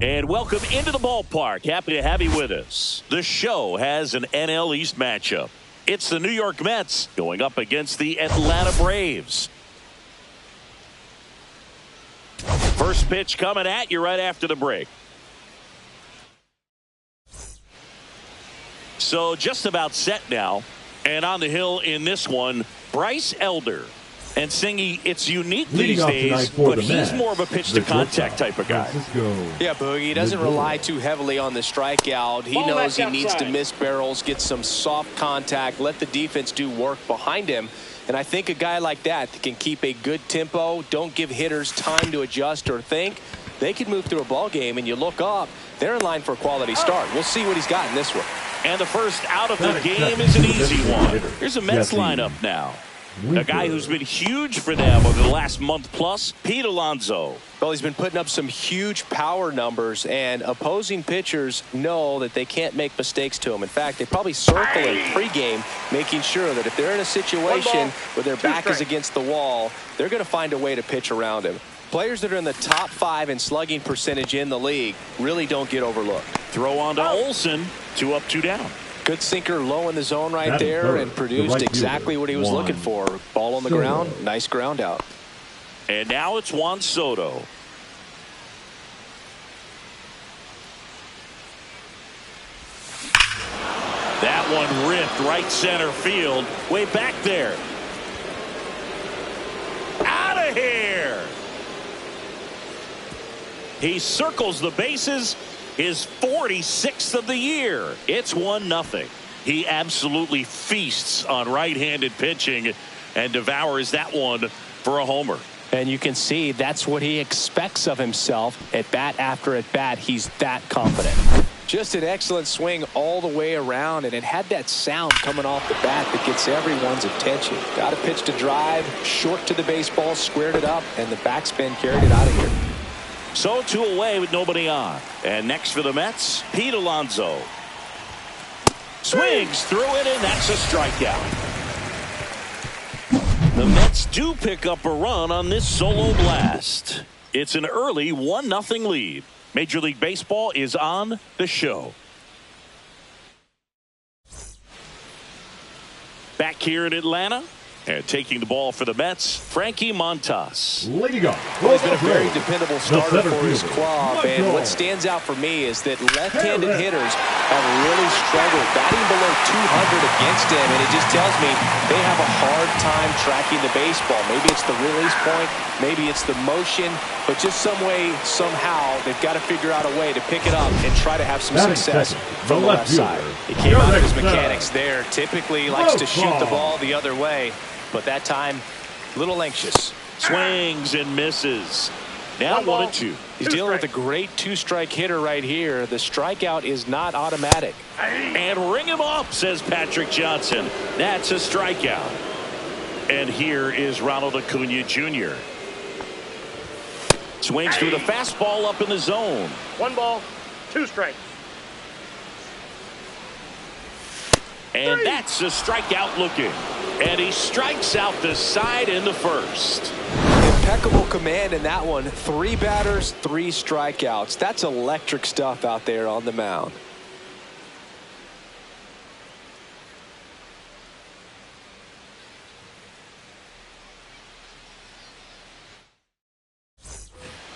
And welcome into the ballpark. Happy to have you with us. The show has an NL East matchup. It's the New York Mets going up against the Atlanta Braves. First pitch coming at you right after the break. So just about set now. And on the hill in this one, Bryce Elder. And Singy, it's unique these days, but he's more of a pitch-to-contact type of guy. Yeah, Boogie, he doesn't rely too heavily on the strikeout. He knows he needs to miss barrels, get some soft contact, let the defense do work behind him. And I think a guy like that can keep a good tempo, don't give hitters time to adjust or think. They can move through a ball game, and you look up, they're in line for a quality start. We'll see what he's got in this one. And the first out of the game is an easy one. Here's a Mets lineup now. A guy who's been huge for them over the last month plus, Pete Alonso. Well, he's been putting up some huge power numbers, and opposing pitchers know that they can't make mistakes to him. In fact, they probably circle him pregame, making sure that if they're in a situation where their back is against the wall, they're going to find a way to pitch around him. Players that are in the top 5 in slugging percentage in the league really don't get overlooked. Throw on to Olsen, 2 up, 2 down. Good sinker low in the zone right there and produced exactly what he was looking for. Ball on the ground, nice ground out. And now it's Juan Soto. That one ripped right center field, way back there. Out of here. He circles the bases. His 46th of the year. It's 1-0. He absolutely feasts on right-handed pitching and devours that one for a homer. And you can see that's what he expects of himself at bat after at bat. He's that confident. Just an excellent swing all the way around, and it had that sound coming off the bat that gets everyone's attention. Got a pitch to drive, short to the baseball, squared it up, and the backspin carried it out of here. So 2 away with nobody on. And next for the Mets, Pete Alonso. Swings through it, and that's a strikeout. The Mets do pick up a run on this solo blast. It's an early 1-0 lead. Major League Baseball is on the show. Back here in Atlanta. And taking the ball for the Mets, Frankie Montas. Well, he's been a very dependable starter for his club, and what stands out for me is that left-handed hitters have really struggled batting below 200 against him, and it just tells me they have a hard time tracking the baseball. Maybe it's the release point, maybe it's the motion, but just some way, somehow, they've got to figure out a way to pick it up and try to have some success from the left side. He came out of his mechanics there. Typically likes to shoot the ball the other way. But that time, a little anxious. Swings and misses. Now 1-2. He's dealing with a great 2-strike hitter right here. The strikeout is not automatic. And ring him up, says Patrick Johnson. That's a strikeout. And here is Ronald Acuna Jr. Swings through the fastball up in the zone. 1 ball, 2 strikes. And that's a strikeout looking. And he strikes out the side in the first. Impeccable command in that one. 3 batters, 3 strikeouts. That's electric stuff out there on the mound.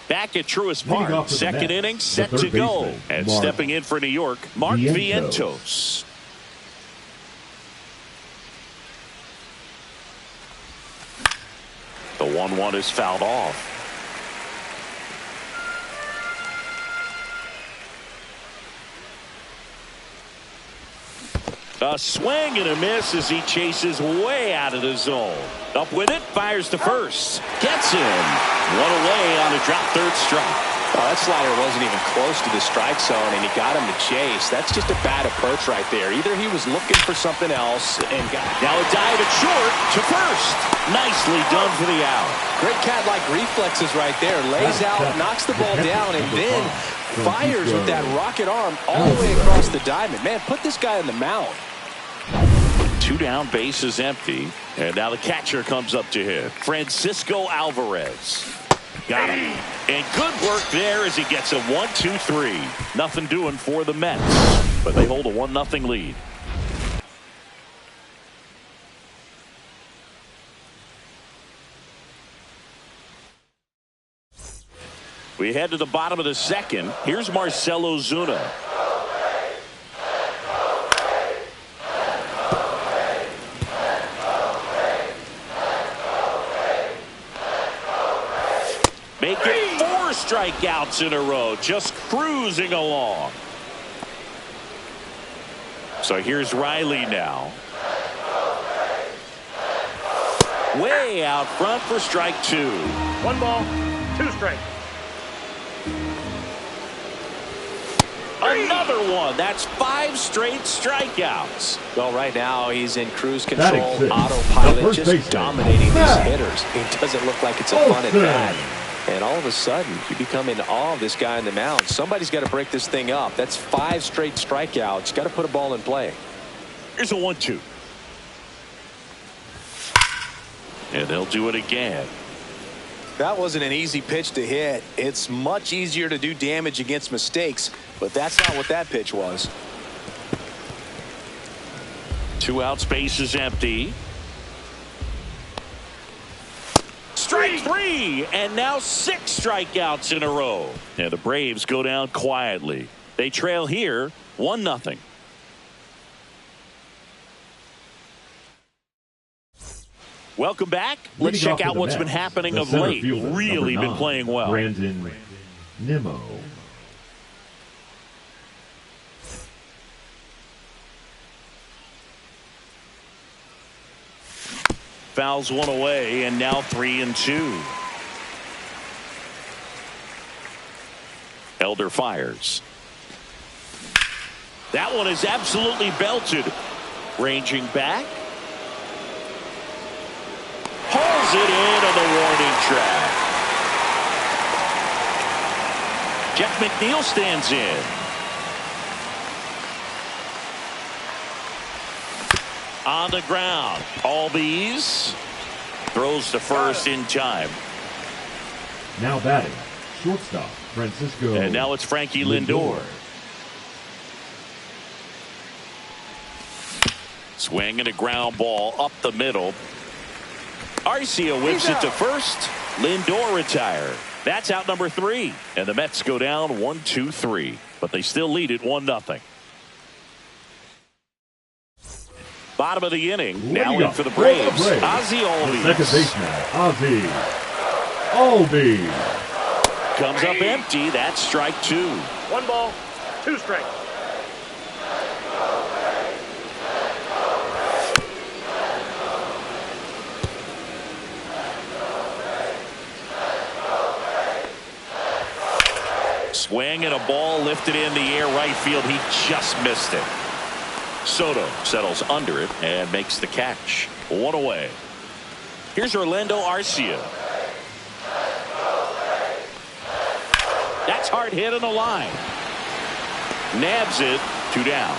Back at Truist Park, second inning set to go. And stepping in for New York, Mark Vientos. The 1-1 is fouled off. A swing and a miss as he chases way out of the zone. Up with it, fires to first. Gets him. 1 away on a drop third strike. Oh, that slider wasn't even close to the strike zone, and he got him to chase. That's just a bad approach right there. Either he was looking for something else and got... Now a dive at short to first. Nicely done for the out. Great cat-like reflexes right there. Lays out, knocks the ball down, and then fires with that rocket arm all the way across the diamond. Man, put this guy on the mound. 2 down, base is empty. And now the catcher comes up to hit. Francisco Alvarez. Got him. And good work there as he gets a 1-2-3. Nothing doing for the Mets, but they hold a 1-0 lead. We head to the bottom of the second. Here's Marcell Ozuna. Make it 4 strikeouts in a row, just cruising along. So here's Riley now. Way out front for strike 2. 1 ball, 2 strikes. Another one. That's 5 straight strikeouts. Well, right now he's in cruise control, autopilot, just dominating these hitters. It doesn't look like it's a fun at bat. And all of a sudden, you become in awe of this guy on the mound. Somebody's got to break this thing up. That's 5 straight strikeouts. Got to put a ball in play. Here's a 1-2. And they'll do it again. That wasn't an easy pitch to hit. It's much easier to do damage against mistakes, but that's not what that pitch was. 2 out, space is empty. Strike 3, and now 6 strikeouts in a row. And the Braves go down quietly. They trail here 1-0. Welcome back. Let's check out what's been happening of late. Really been playing well. Brandon Nimmo. Fouls one away, and now 3-2. Elder fires. That one is absolutely belted. Ranging back. Pulls it in on the warning track. Jeff McNeil stands in. On the ground. Albies throws to first in time. Now batting, shortstop Francisco. And now it's Frankie Lindor. Swing and a ground ball up the middle. Arcia whips it to first. Lindor retired. That's out number 3. And the Mets go down 1-2-3. But they still lead it 1-0. Bottom of the inning. Now in for the Braves. Ozzie Albies. Second baseman, Ozzie Albies. Comes up empty. That's strike 2. 1 ball, 2 strikes. Swing and a ball lifted in the air right field. He just missed it. Soto settles under it and makes the catch. 1 away. Here's Orlando Arcia. That's hard hit on the line. Nabs it. 2 down.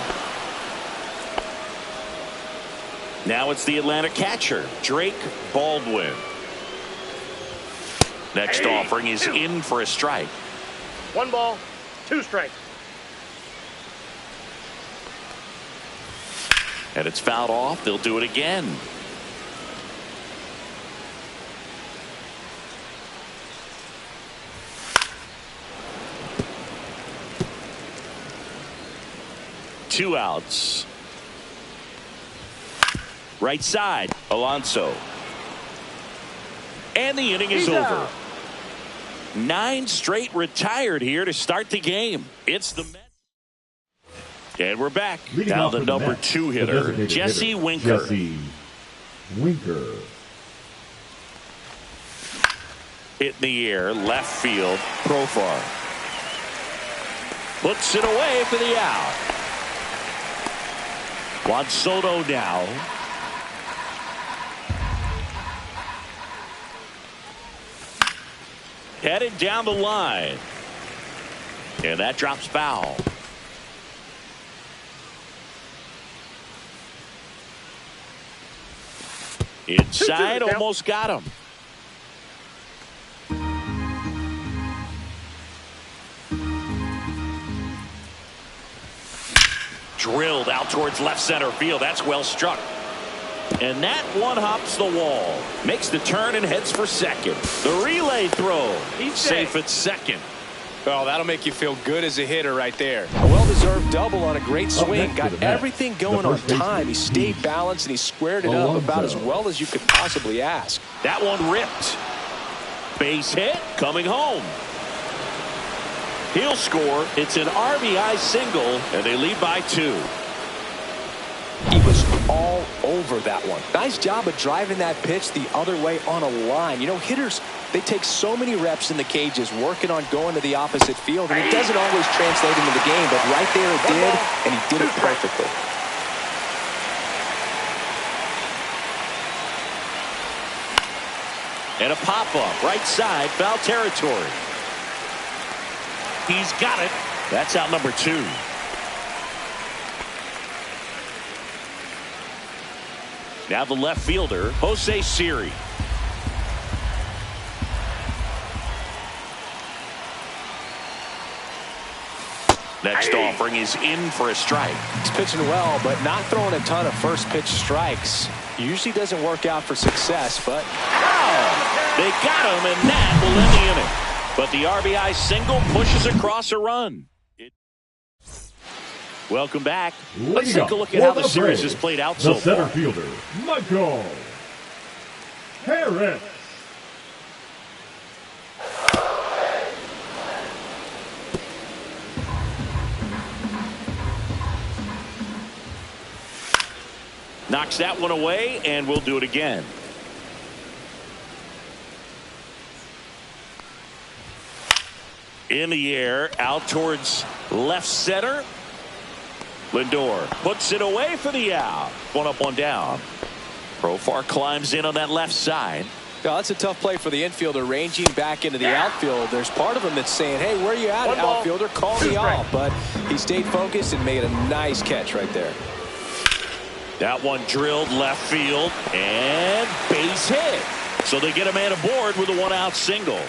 Now it's the Atlanta catcher, Drake Baldwin. Next offering is in for a strike. 1 ball, 2 strikes. And it's fouled off. They'll do it again. Two outs. Right side, Alonso. And the inning is over. 9 straight retired here to start the game. It's the Mets. And we're back. Now the number 2 hitter, Jesse Winker. Jesse Winker. Hit in the air, left field, Profar. Puts it away for the out. Juan Soto now. Headed down the line. And that drops foul. Inside, almost got him. Drilled out towards left center field. That's well struck. And that one hops the wall. Makes the turn and heads for second. The relay throw. He's safe at second. Well, that'll make you feel good as a hitter right there. A well-deserved double on a great swing. Got everything going on time. He stayed balanced and he squared it up about as well as you could possibly ask. That one ripped. Base hit, coming home. He'll score. It's an RBI single, and they lead by 2. He was all over that one. Nice job of driving that pitch the other way on a line. You know, hitters, they take so many reps in the cages working on going to the opposite field, and it doesn't always translate into the game, but right there it did, and he did it perfectly. And a pop-up, right side, foul territory. He's got it. That's out number 2. Now the left fielder, Jose Siri. Next offering is in for a strike. He's pitching well, but not throwing a ton of first pitch strikes. Usually doesn't work out for success, but they got him, and that will end the inning. But the RBI single pushes across a run. Welcome back. Let's take a look at how the series has played out so far. The center fielder, Michael Harris. Knocks that one away, and we'll do it again. In the air, out towards left center. Lindor puts it away for the out. One up, one down. Profar climbs in on that left side. Well, that's a tough play for the infielder, ranging back into the outfield. There's part of him that's saying, hey, where you at, outfielder? Call me off. But he stayed focused and made a nice catch right there. That one drilled left field and base hit. So they get a man aboard with a 1-out single.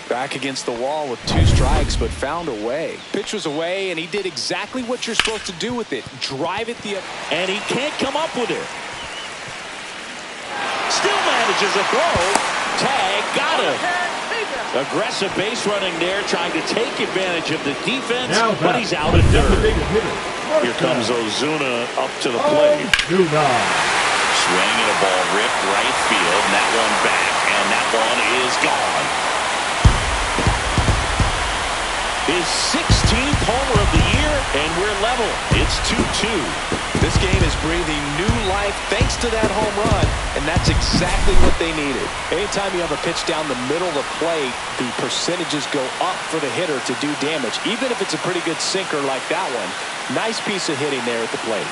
Back against the wall with 2 strikes, but found a way. Pitch was away, and he did exactly what you're supposed to do with it. Drive it and he can't come up with it. Still manages a throw. Tag, got him. Aggressive base running there, trying to take advantage of the defense, but he's out at third. Here comes Ozuna up to the plate. Swing and a ball ripped right field, and that one back, and that one is gone. His 16th homer of the year, and we're level. It's 2-2. This game is breathing new life thanks to that home run, and that's exactly what they needed. Anytime you have a pitch down the middle of the plate, the percentages go up for the hitter to do damage, even if it's a pretty good sinker like that one. Nice piece of hitting there at the plate.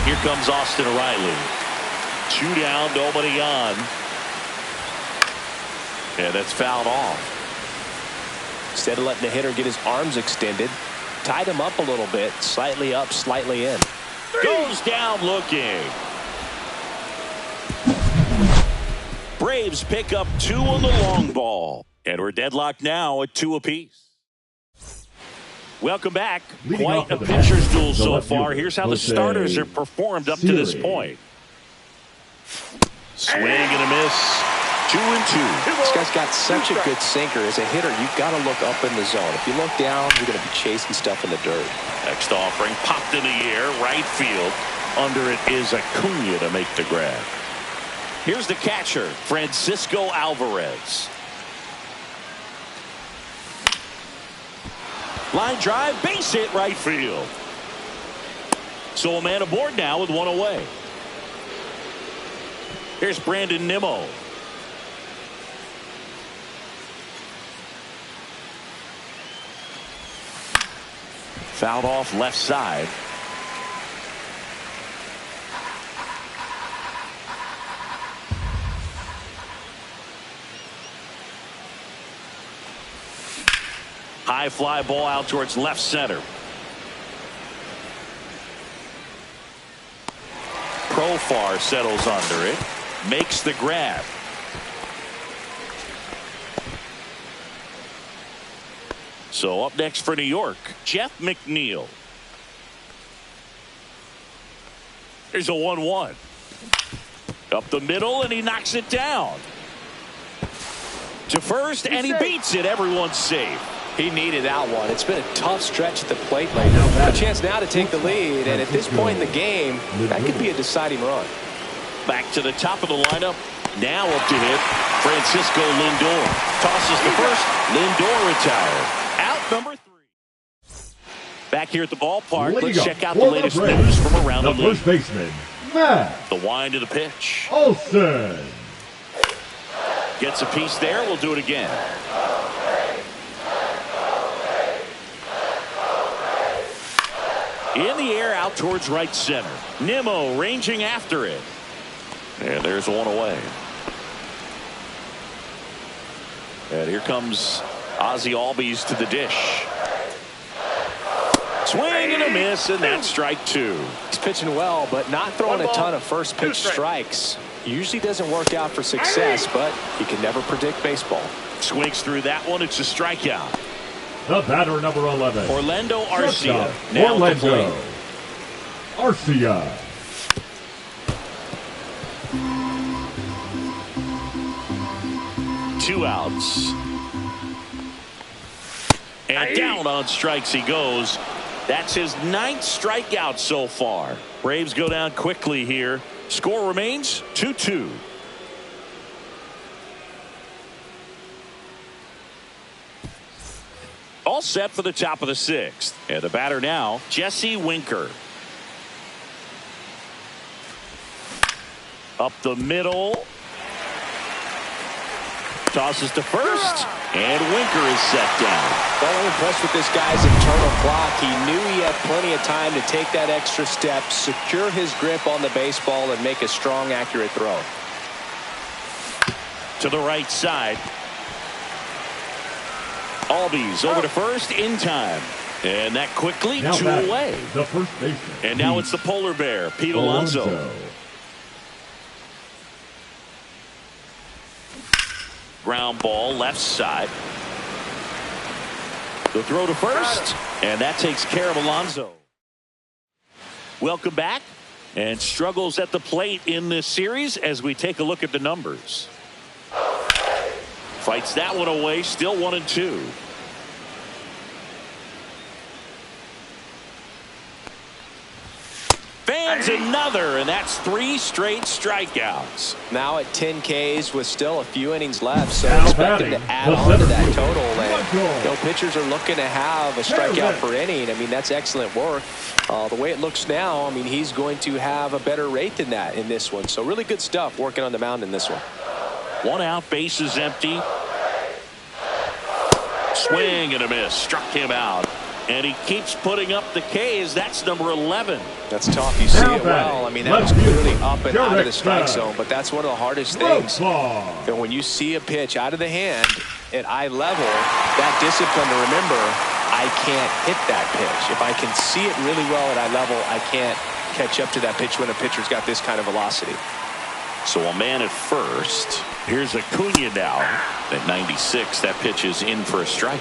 Here comes Austin Riley. 2 down, nobody on. And that's fouled off. Instead of letting the hitter get his arms extended, tied him up a little bit, slightly up, slightly in. Goes down looking. Braves pick up 2 on the long ball. And we're deadlocked now at 2 apiece. Welcome back. Quite a pitcher's duel so far. Here's how the starters have performed up to this point. Swing and a miss. 2-2. This guy's got such a good sinker. As a hitter, you've got to look up in the zone. If you look down, you're going to be chasing stuff in the dirt. Next offering popped in the air, right field. Under it is Acuna to make the grab. Here's the catcher, Francisco Alvarez. Line drive, base hit, right field. So a man aboard now with 1 away. Here's Brandon Nimmo. Fouled off left side. High fly ball out towards left center. Profar settles under it. Makes the grab. So up next for New York, Jeff McNeil. Here's a 1-1. Up the middle, and he knocks it down. To first, and he beats it. Everyone's safe. He needed that one. It's been a tough stretch at the plate lately. A chance now to take the lead, and at this point in the game, that could be a deciding run. Back to the top of the lineup. Now up to hit, Francisco Lindor. Tosses to first. Lindor retired. Out number 3. Back here at the ballpark, let's check out the latest news from around the league. First baseman, Matt. The wind of the pitch. Olsen. Gets a piece there. We'll do it again. In the air out towards right center. Nimmo ranging after it. And there's one away. And here comes Ozzie Albies to the dish. Swing and a miss, and that's strike 2. He's pitching well, but not throwing a ton of first pitch strikes. Usually doesn't work out for success, but you can never predict baseball. Swings through that one. It's a strikeout. The batter, number 11. Orlando Arcia. Now Orlando Arcia. Two outs. And down on strikes he goes. That's his 9th strikeout so far. Braves go down quickly here. Score remains 2-2. All set for the top of the 6th. And the batter now, Jesse Winker. Up the middle. Tosses to first. And Winker is set down. Well, I'm impressed with this guy's internal clock. He knew he had plenty of time to take that extra step, secure his grip on the baseball, and make a strong, accurate throw. To the right side. Albies over to first in time. And that quickly, Now 2 away. The first baseman. And now it's the polar bear, Pete Alonso. Ground ball left side. The throw to first, and that takes care of Alonso. Welcome back, and struggles at the plate in this series as we take a look at the numbers. Fights that one away, still 1-2. Fans another, and that's 3 straight strikeouts. Now at 10 Ks with still a few innings left, so Now expect him to batting, add the on to that center total. field. And pitchers are looking to have a strikeout per inning. I mean, that's excellent work. The way it looks now, I mean, he's going to have a better rate than that in this one. So really good stuff working on the mound in this one. 1 out, bases empty. Swing and a miss. Struck him out. And he keeps putting up the Ks. That's number 11. That's tough. You see Now it well. I mean, that was batting, clearly up and out of the Derek strike Bell. zone, but that's one of the hardest things. Profar. And when you see a pitch out of the hand at eye level, that discipline to remember, I can't hit that pitch. If I can see it really well at eye level, I can't catch up to that pitch when a pitcher's got this kind of velocity. So a man at first. Here's Acuna now at 96. That pitch is in for a strike.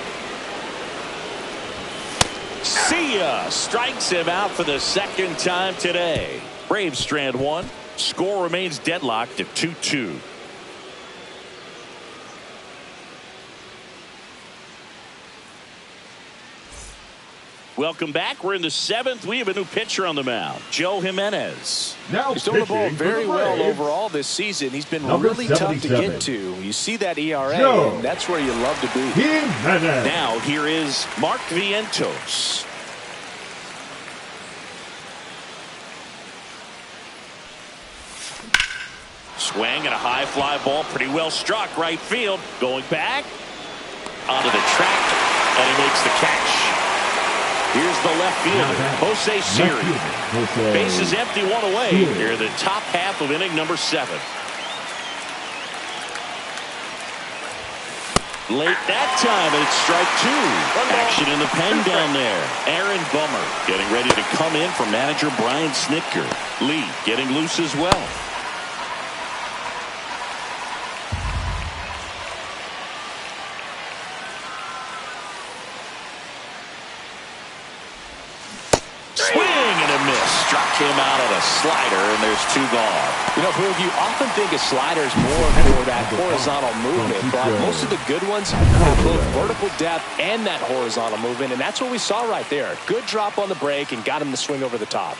See ya. Strikes him out for the 2nd time today. Braves strand 1. Score remains deadlocked at 2-2. Welcome back. We're in the 7th. We have a new pitcher on the mound, Joe Jimenez. Now He's thrown the ball pitching for very the well Braves, overall this season. He's been number really tough to 77. get to. You see that ERA, Joe and that's where you love to be. Jimenez. Now here is Mark Vientos. Swing and a high fly ball, pretty well struck right field. Going back onto the track, and he makes the catch. Here's the left fielder, Jose Siri. Bases empty, 1 away. Here the top half of inning number 7. Late that time, and it's strike two. Action in the pen down there. Aaron Bummer getting ready to come in for manager Brian Snitker. Lee getting loose as well. Swing and a miss. Struck him out at a slider, and there's two gone. You know, Boog, you often think a slider is more for that horizontal movement, but most of the good ones have both vertical depth and that horizontal movement, and that's what we saw right there. Good drop on the break and got him to swing over the top.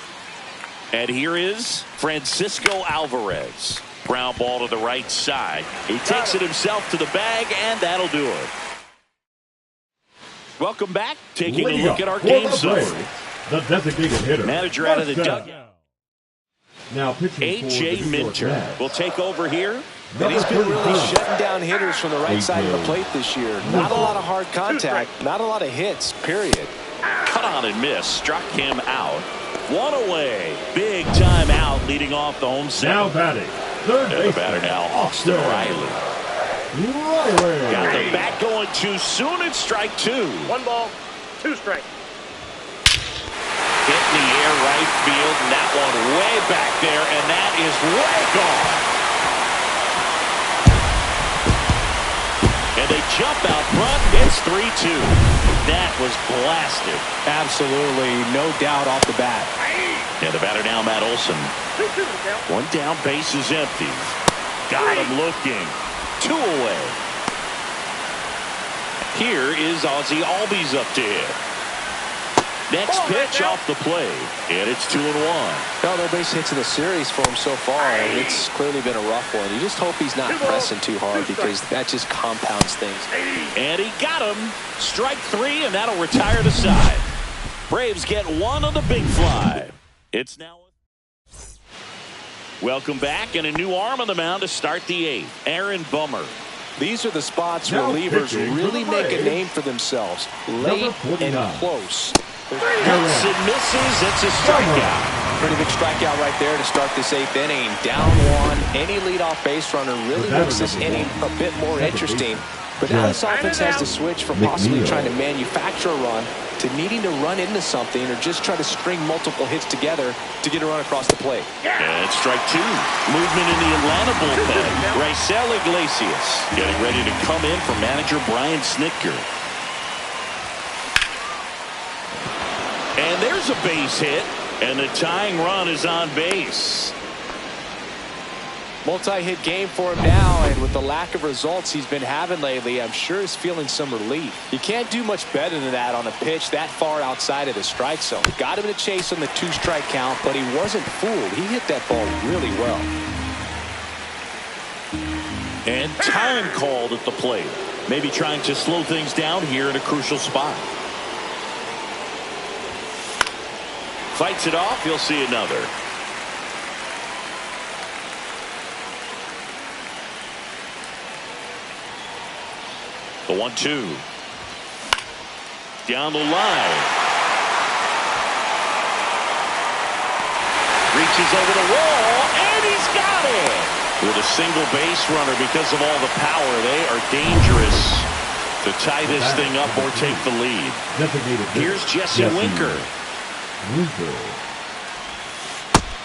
And here is Francisco Alvarez. Ground ball to the right side. He takes it himself to the bag, and that'll do it. Welcome back. Taking a look at our game zone. The designated hitter. Manager out of the dugout. Now pitching A.J. Minter will take over here. And he's been really shutting down hitters from the right side of the plate this year. Not a lot of hard contact, not a lot of hits, period. Cut on and miss. Struck him out. One away. Big time out leading off the home center. Now batting. Third the batter now, Austin Riley. Got the bat going too soon. It's strike two. 1 ball, 2 strikes. Hit in the air right field, and that one way back there, and that is way gone. And they jump out front. It's 3-2. That was blasted. Absolutely, no doubt off the bat. And the batter now, Matt Olson. 2-2 now. One down, base is empty. Got him looking. 2 away. Here is Ozzie Albies up to hit. Next pitch off the plate, and it's 2-1. No base hits in the series for him so far, and it's clearly been a rough one. You just hope he's not pressing too hard because that just compounds things. And he got him. Strike 3, and that'll retire the side. Braves get one on the big fly. It's now. Welcome back, and a new arm on the mound to start the 8th. Aaron Bummer. These are the spots where relievers really make a name for themselves. Late and close. Hits and misses. It's a strikeout. Pretty big strikeout right there to start this 8th inning. Down 1. Any leadoff base runner really makes this inning a bit more interesting. But now this offense has to switch from possibly trying to manufacture a run to needing to run into something or just try to string multiple hits together to get a run across the plate. And it's strike 2. Movement in the Atlanta bullpen. Raisel Iglesias getting ready to come in for manager Brian Snitker. And there's a base hit, and the tying run is on base. Multi-hit game for him now, and with the lack of results he's been having lately, I'm sure he's feeling some relief. You can't do much better than that on a pitch that far outside of the strike zone. Got him in a chase on the 2-strike count, but he wasn't fooled. He hit that ball really well. And time called at the plate. Maybe trying to slow things down here in a crucial spot. Fights it off. You'll see another. The 1-2. Down the line. Reaches over the wall, and he's got it. With a single base runner, because of all the power, they are dangerous to tie this thing up or take the lead. Here's Jesse Winker.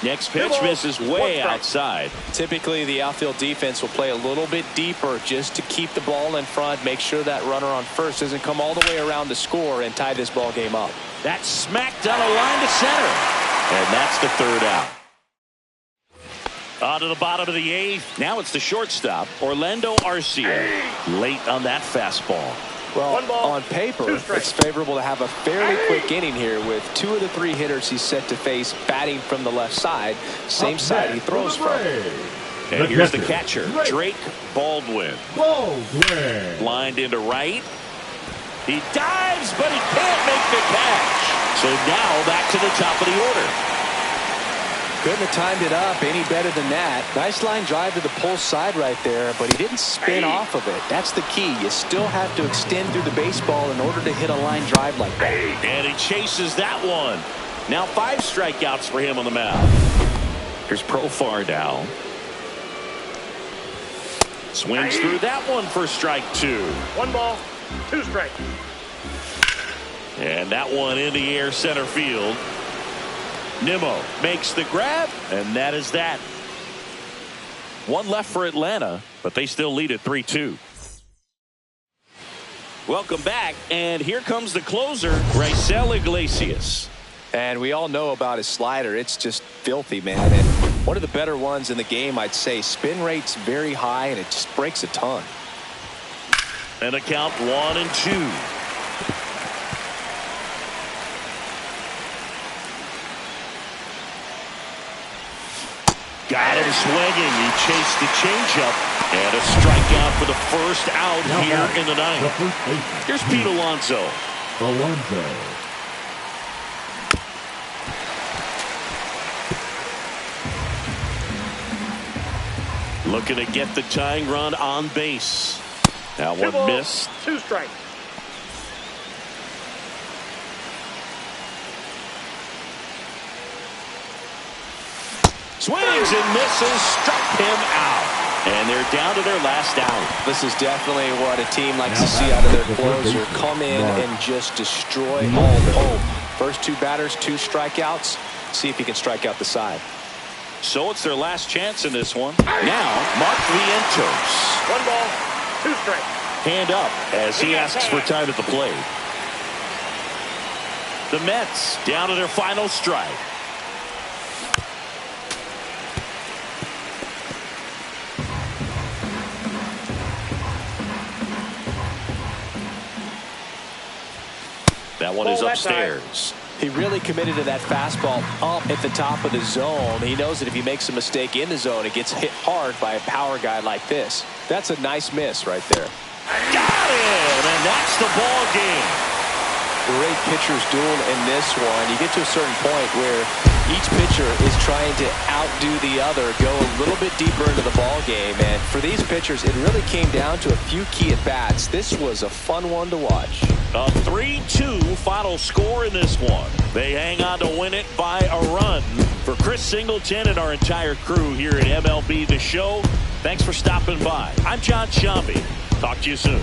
Next pitch misses way outside. Typically, the outfield defense will play a little bit deeper just to keep the ball in front, make sure that runner on first doesn't come all the way around to score and tie this ball game up. That's smacked down a line to center. And that's the 3rd out. On to the bottom of the 8th. Now it's the shortstop, Orlando Arcia. Late on that fastball. Well, on paper, it's favorable to have a fairly quick inning here with 2 of the 3 hitters he's set to face batting from the left side, same side he throws from. And here's the catcher, Drake Baldwin. Lined into right. He dives, but he can't make the catch. So now back to the top of the order. Couldn't have timed it up any better than that. Nice line drive to the pull side right there, but he didn't spin off of it. That's the key. You still have to extend through the baseball in order to hit a line drive like that. And he chases that one. Now 5 strikeouts for him on the mound. Here's Profar now. Swings through that one for strike 2. 1 ball, 2 strikes. And that one in the air center field. Nimmo makes the grab, and that is that. One left for Atlanta, but they still lead at 3-2. Welcome back, and here comes the closer, Raisel Iglesias. And we all know about his slider. It's just filthy, man. And one of the better ones in the game, I'd say. Spin rate's very high, and it just breaks a ton. And a count 1-2. Got him swinging. He chased the changeup. And a strikeout for the first out here in the ninth. Here's Pete Alonso. Looking to get the tying run on base. That one missed. 2 strikes. Swings and misses, struck him out. And they're down to their last out. This is definitely what a team likes to see out of their closer. Come in and just destroy all hope. First 2 batters, 2 strikeouts. See if he can strike out the side. So it's their last chance in this one. Now, Mark Vientos. 1 ball, 2 strikes. Hand up as he asks for time at the plate. The Mets down to their final strike. That one is upstairs. He really committed to that fastball up at the top of the zone. He knows that if he makes a mistake in the zone, it gets hit hard by a power guy like this. That's a nice miss right there. Got him, and that's the ball game. Great pitchers duel in this one. You get to a certain point where each pitcher is trying to outdo the other, go a little bit deeper into the ball game. And for these pitchers, it really came down to a few key at-bats. This was a fun one to watch. A 3-2 final score in this one. They hang on to win it by a run. For Chris Singleton and our entire crew here at MLB The Show, thanks for stopping by. I'm John Shambi. Talk to you soon.